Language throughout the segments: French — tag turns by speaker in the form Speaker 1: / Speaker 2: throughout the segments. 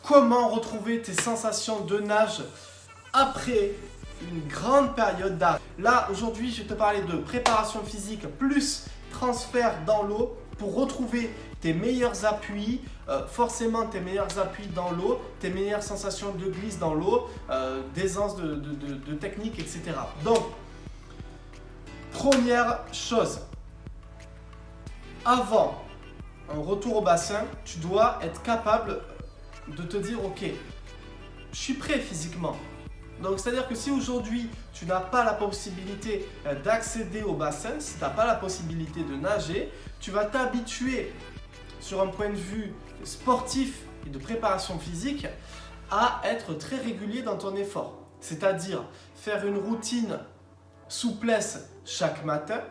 Speaker 1: comment retrouver tes sensations de nage après une grande période d'arrêt. Là, aujourd'hui, je vais te parler de préparation physique plus transfert dans l'eau pour retrouver tes meilleurs appuis, forcément tes meilleurs appuis dans l'eau, tes meilleures sensations de glisse dans l'eau, d'aisance de technique, etc. Donc, première chose, avant un retour au bassin, tu dois être capable de te dire, ok, je suis prêt physiquement. Donc, c'est-à-dire que si aujourd'hui, tu n'as pas la possibilité d'accéder au bassin, si tu n'as pas la possibilité de nager, tu vas t'habituer sur un point de vue sportif et de préparation physique à être très régulier dans ton effort. C'est-à-dire faire une routine souplesse chaque matin,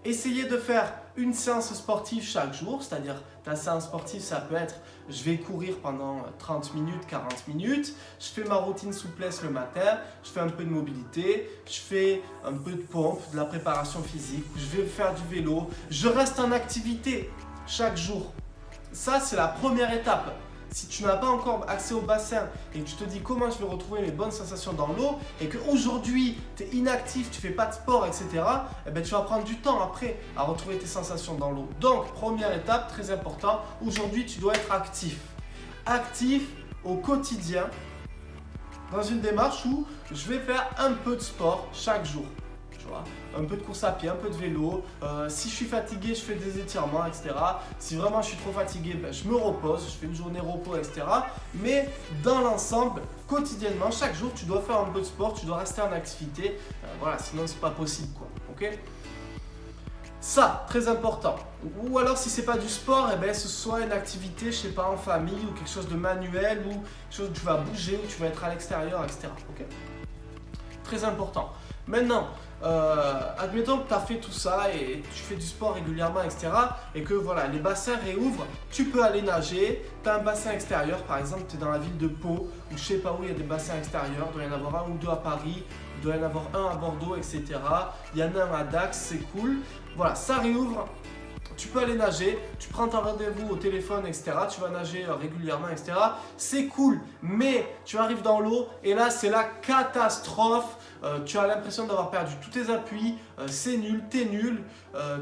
Speaker 1: essayer de faire une séance sportive chaque jour, c'est-à-dire ta séance sportive, ça peut être je vais courir pendant 30 minutes, 40 minutes, je fais ma routine souplesse le matin, je fais un peu de mobilité, je fais un peu de pompe, de la préparation physique, je vais faire du vélo, je reste en activité chaque jour. Ça, c'est la première étape. Si tu n'as pas encore accès au bassin et que tu te dis comment je vais retrouver mes bonnes sensations dans l'eau et qu'aujourd'hui tu es inactif, tu ne fais pas de sport, etc., eh bien, tu vas prendre du temps après à retrouver tes sensations dans l'eau. Donc, première étape, très important, aujourd'hui tu dois être actif. Actif au quotidien dans une démarche où je vais faire un peu de sport chaque jour. Tu vois, un peu de course à pied, un peu de vélo. Si je suis fatigué, je fais des étirements, etc. Si vraiment je suis trop fatigué, ben, je me repose, je fais une journée repos, etc. Mais dans l'ensemble, quotidiennement, chaque jour, tu dois faire un peu de sport, tu dois rester en activité. Voilà, sinon c'est pas possible, quoi. Ok ? Ça, très important. Ou alors si c'est pas du sport, eh ben, ce soit une activité, je sais pas, en famille ou quelque chose de manuel ou quelque chose où tu vas bouger, où tu vas être à l'extérieur, etc. Ok ? Très important. Maintenant, admettons que tu as fait tout ça et tu fais du sport régulièrement, etc. Et que voilà, les bassins réouvrent, tu peux aller nager. Tu as un bassin extérieur, par exemple, tu es dans la ville de Pau, ou je sais pas où il y a des bassins extérieurs, il doit y en avoir un ou deux à Paris, il doit y en avoir un à Bordeaux, etc. Il y en a un à Dax, c'est cool. Voilà, ça réouvre. Tu peux aller nager, tu prends ton rendez-vous au téléphone, etc. Tu vas nager régulièrement, etc. C'est cool, mais tu arrives dans l'eau et là, c'est la catastrophe. Tu as l'impression d'avoir perdu tous tes appuis, c'est nul, t'es nul.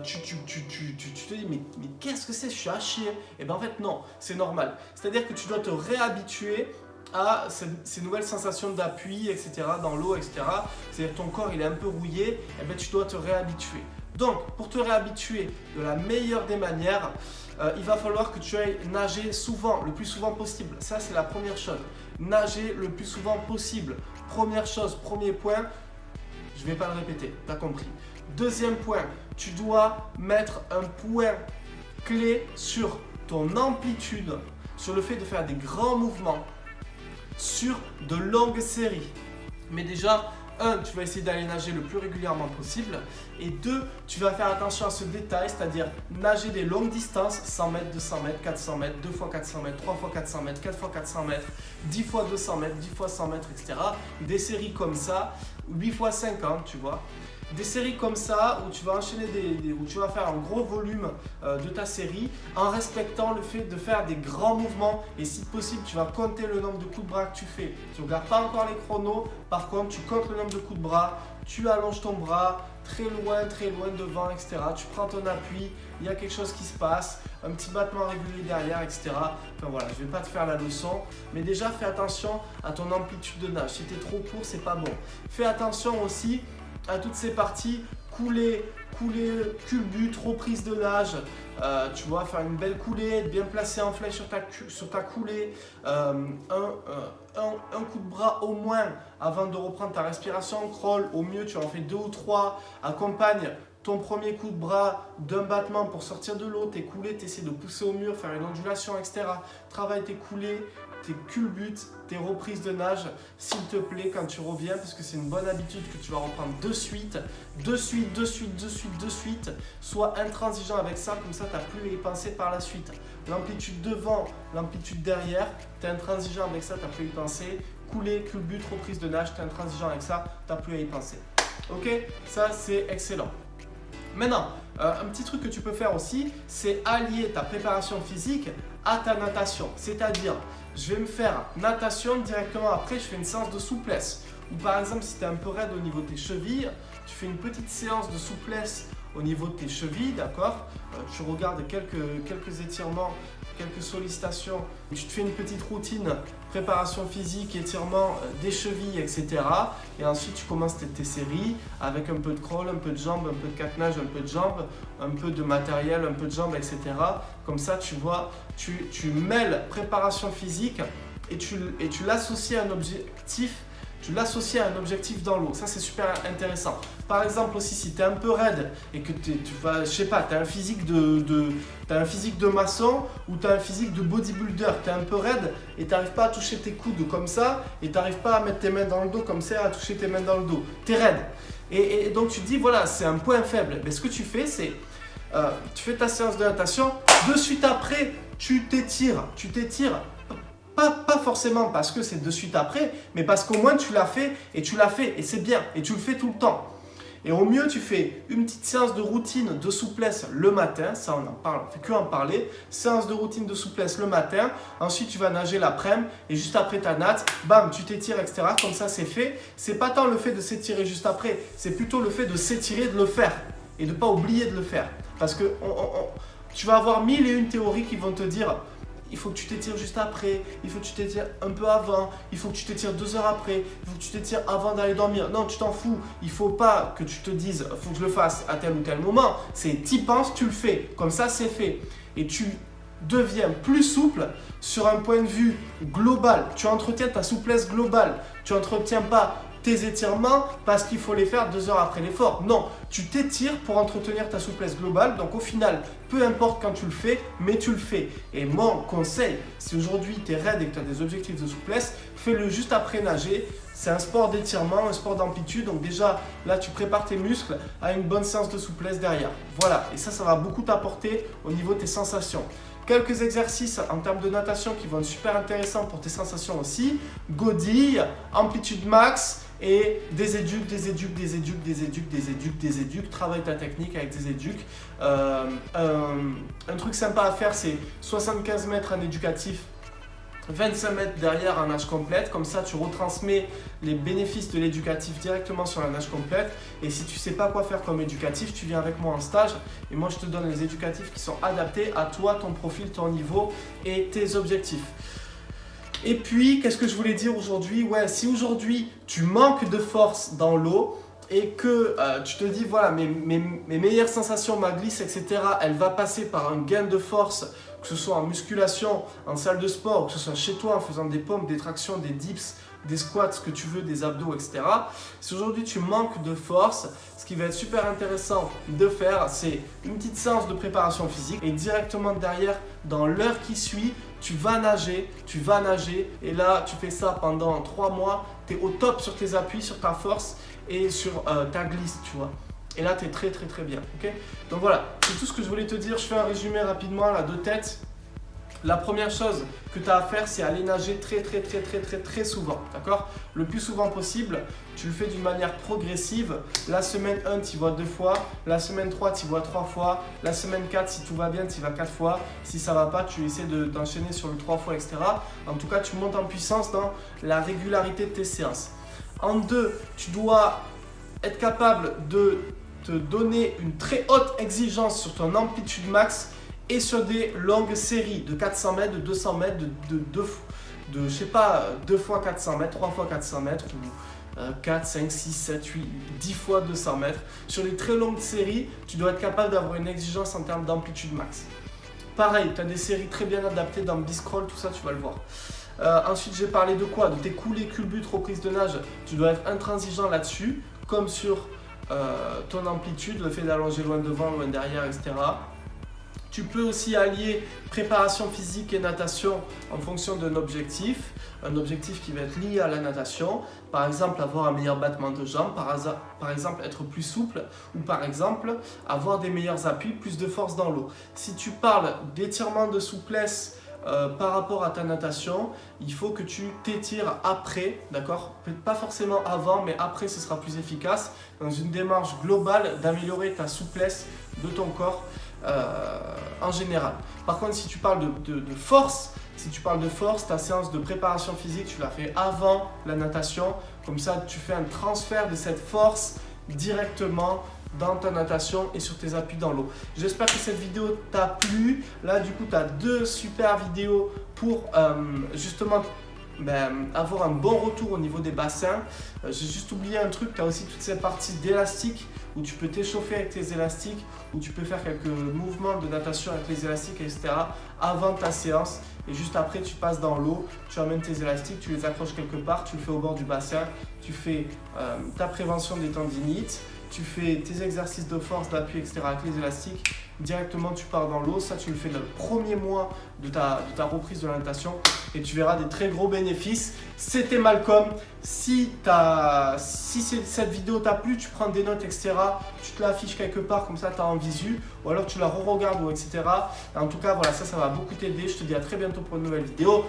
Speaker 1: Tu te dis, mais qu'est-ce que c'est? Je suis à chier. Et bien en fait, non, c'est normal. C'est-à-dire que tu dois te réhabituer à ces nouvelles sensations d'appui, etc. dans l'eau, etc. C'est-à-dire que ton corps, il est un peu rouillé, et bien tu dois te réhabituer. Donc, pour te réhabituer de la meilleure des manières, il va falloir que tu ailles nager souvent, le plus souvent possible. Ça, c'est la première chose. Nager le plus souvent possible. Première chose, premier point, je ne vais pas le répéter, tu as compris. Deuxième point, tu dois mettre un point clé sur ton amplitude, sur le fait de faire des grands mouvements, sur de longues séries. Mais déjà, 1, tu vas essayer d'aller nager le plus régulièrement possible. Et 2, tu vas faire attention à ce détail, c'est-à-dire nager des longues distances, 100 mètres, 200 mètres, 400 mètres, 2 fois 400 mètres, 3 fois 400 mètres, 4 fois 400 mètres, 10 fois 200 mètres, 10 fois 100 mètres, etc. Des séries comme ça, 8 fois 50, tu vois. Des séries comme ça où tu vas enchaîner où tu vas faire un gros volume de ta série en respectant le fait de faire des grands mouvements et si possible tu vas compter le nombre de coups de bras que tu fais. Tu ne regardes pas encore les chronos, par contre tu comptes le nombre de coups de bras, tu allonges ton bras très loin devant, etc. Tu prends ton appui, il y a quelque chose qui se passe, un petit battement régulier derrière, etc. Enfin voilà, je ne vais pas te faire la leçon, mais déjà fais attention à ton amplitude de nage. Si tu es trop court, c'est pas bon. Fais attention aussi à toutes ces parties, couler, culbute, reprise de nage, tu vois, faire une belle coulée, être bien placé en flèche sur ta coulée, un coup de bras au moins avant de reprendre ta respiration, crawl, au mieux tu en fais 2 ou 3, accompagne ton premier coup de bras d'un battement pour sortir de l'eau, tes coulées, tu essaies de pousser au mur, faire une ondulation, etc. Travaille tes coulées, tes culbutes, tes reprises de nage, s'il te plaît, quand tu reviens, parce que c'est une bonne habitude que tu vas reprendre de suite. Sois intransigeant avec ça, comme ça, tu n'as plus à y penser par la suite. L'amplitude devant, l'amplitude derrière, tu es intransigeant avec ça, tu n'as plus à y penser. Couler, culbute, reprise de nage, tu es intransigeant avec ça, tu n'as plus à y penser. Ok, ça c'est excellent. Maintenant, un petit truc que tu peux faire aussi, c'est allier ta préparation physique à ta natation. C'est-à-dire, je vais me faire natation directement après, je fais une séance de souplesse. Ou par exemple, si tu es un peu raide au niveau de tes chevilles, tu fais une petite séance de souplesse au niveau de tes chevilles, d'accord? Tu regardes quelques étirements, quelques sollicitations, tu te fais une petite routine, préparation physique, étirement des chevilles, etc. Et ensuite, tu commences tes séries avec un peu de crawl, un peu de jambes, un peu de catenage, un peu de jambes, un peu de matériel, un peu de jambes, etc. Comme ça, tu vois, tu mêles préparation physique et tu l'associes à un objectif. Tu l'associes à un objectif dans l'eau. Ça, c'est super intéressant. Par exemple aussi, si tu es un peu raide et que tu vas, je sais pas, tu as un physique de maçon ou tu as un physique de bodybuilder, tu es un peu raide et tu n'arrives pas à toucher tes coudes comme ça et tu n'arrives pas à mettre tes mains dans le dos comme ça, à toucher tes mains dans le dos. Tu es raide. Et donc, tu te dis, voilà, c'est un point faible. Mais ce que tu fais, c'est tu fais ta séance de natation. De suite après, tu t'étires. Pas forcément parce que c'est de suite après, mais parce qu'au moins tu l'as fait et c'est bien et tu le fais tout le temps. Et au mieux, tu fais une petite séance de routine de souplesse le matin, ça on en parle, on fait que en parler. Séance de routine de souplesse le matin, ensuite tu vas nager l'après-midi et juste après ta natte, bam, tu t'étires, etc. Comme ça c'est fait. C'est pas tant le fait de s'étirer juste après, c'est plutôt le fait de s'étirer, de le faire et de ne pas oublier de le faire. Parce que tu vas avoir 1001 théories qui vont te dire il faut que tu t'étires juste après, il faut que tu t'étires un peu avant, il faut que tu t'étires 2 heures après, il faut que tu t'étires avant d'aller dormir. Non, tu t'en fous. Il faut pas que tu te dises il faut que je le fasse à tel ou tel moment. C'est t'y penses, tu le fais. Comme ça, c'est fait. Et tu deviens plus souple sur un point de vue global. Tu entretiens ta souplesse globale. Tu n'entretiens pas tes étirements parce qu'il faut les faire 2 heures après l'effort. Non, tu t'étires pour entretenir ta souplesse globale. Donc au final, peu importe quand tu le fais, mais tu le fais. Et mon conseil, si aujourd'hui tu es raide et que tu as des objectifs de souplesse, fais-le juste après nager. C'est un sport d'étirement, un sport d'amplitude. Donc déjà, là, tu prépares tes muscles à une bonne séance de souplesse derrière. Voilà, et ça va beaucoup t'apporter au niveau de tes sensations. Quelques exercices en termes de natation qui vont être super intéressants pour tes sensations aussi. Godille, amplitude max et des éduques. Travaille ta technique avec des éduques. Un truc sympa à faire, c'est 75 mètres en éducatif, 25 mètres derrière en nage complète. Comme ça, tu retransmets les bénéfices de l'éducatif directement sur la nage complète. Et si tu ne sais pas quoi faire comme éducatif, tu viens avec moi en stage. Et moi, je te donne les éducatifs qui sont adaptés à toi, ton profil, ton niveau et tes objectifs. Et puis, qu'est-ce que je voulais dire aujourd'hui? Ouais, si aujourd'hui, tu manques de force dans l'eau et que tu te dis, voilà, mes meilleures sensations, ma glisse, etc., elle va passer par un gain de force, que ce soit en musculation, en salle de sport, que ce soit chez toi en faisant des pompes, des tractions, des dips, des squats, ce que tu veux, des abdos, etc. Si aujourd'hui tu manques de force, ce qui va être super intéressant de faire, c'est une petite séance de préparation physique et directement derrière, dans l'heure qui suit, tu vas nager et là tu fais ça pendant 3 mois, tu es au top sur tes appuis, sur ta force et sur ta glisse, tu vois. Et là, tu es très bien, ok? Donc voilà, c'est tout ce que je voulais te dire. Je fais un résumé rapidement là de tête. La première chose que tu as à faire, c'est aller nager très souvent, d'accord? Le plus souvent possible, tu le fais d'une manière progressive. La semaine 1, tu y vas 2 fois. La semaine 3, tu y vas 3 fois. La semaine 4, si tout va bien, tu y vas 4 fois. Si ça ne va pas, tu essaies d'enchaîner sur le 3 fois, etc. En tout cas, tu montes en puissance dans la régularité de tes séances. En 2, tu dois être capable de te donner une très haute exigence sur ton amplitude max et sur des longues séries de 400 mètres, de 200 mètres, je sais pas, 2 fois 400 mètres, 3 fois 400 mètres ou 4, 5, 6, 7, 8, 10 fois 200 mètres. Sur les très longues séries, tu dois être capable d'avoir une exigence en termes d'amplitude max. Pareil, tu as des séries très bien adaptées dans B-Scroll, tout ça tu vas le voir. Ensuite, j'ai parlé de quoi? De tes coulées, culbutes, reprises de nage. Tu dois être intransigeant là-dessus, comme sur ton amplitude, le fait d'allonger loin devant, loin derrière, etc. Tu peux aussi allier préparation physique et natation en fonction d'un objectif. Un objectif qui va être lié à la natation. Par exemple, avoir un meilleur battement de jambes. Par exemple, être plus souple. Ou par exemple, avoir des meilleurs appuis, plus de force dans l'eau. Si tu parles d'étirement de souplesse par rapport à ta natation, il faut que tu t'étires après, d'accord? Pas forcément avant, mais après ce sera plus efficace dans une démarche globale d'améliorer ta souplesse de ton corps en général. Par contre, si tu parles de force, Si tu parles de force, ta séance de préparation physique, tu l'as fait avant la natation. Comme ça, tu fais un transfert de cette force directement dans ta natation et sur tes appuis dans l'eau. J'espère que cette vidéo t'a plu. Là, du coup, tu as 2 super vidéos pour justement avoir un bon retour au niveau des bassins. J'ai juste oublié un truc, tu as aussi toute cette partie d'élastique où tu peux t'échauffer avec tes élastiques, où tu peux faire quelques mouvements de natation avec les élastiques, etc. avant ta séance. Et juste après, tu passes dans l'eau, tu amènes tes élastiques, tu les accroches quelque part, tu le fais au bord du bassin, tu fais ta prévention des tendinites, tu fais tes exercices de force, d'appui, etc. avec les élastiques. Directement, tu pars dans l'eau. Ça, tu le fais dans le premier mois de ta reprise de la natation et tu verras des très gros bénéfices. C'était Malcolm. Si cette vidéo t'a plu, tu prends des notes, etc. Tu te l'affiches quelque part, comme ça, tu as en visu. Ou alors, tu la re-regardes, etc. En tout cas, voilà, ça va beaucoup t'aider. Je te dis à très bientôt pour une nouvelle vidéo.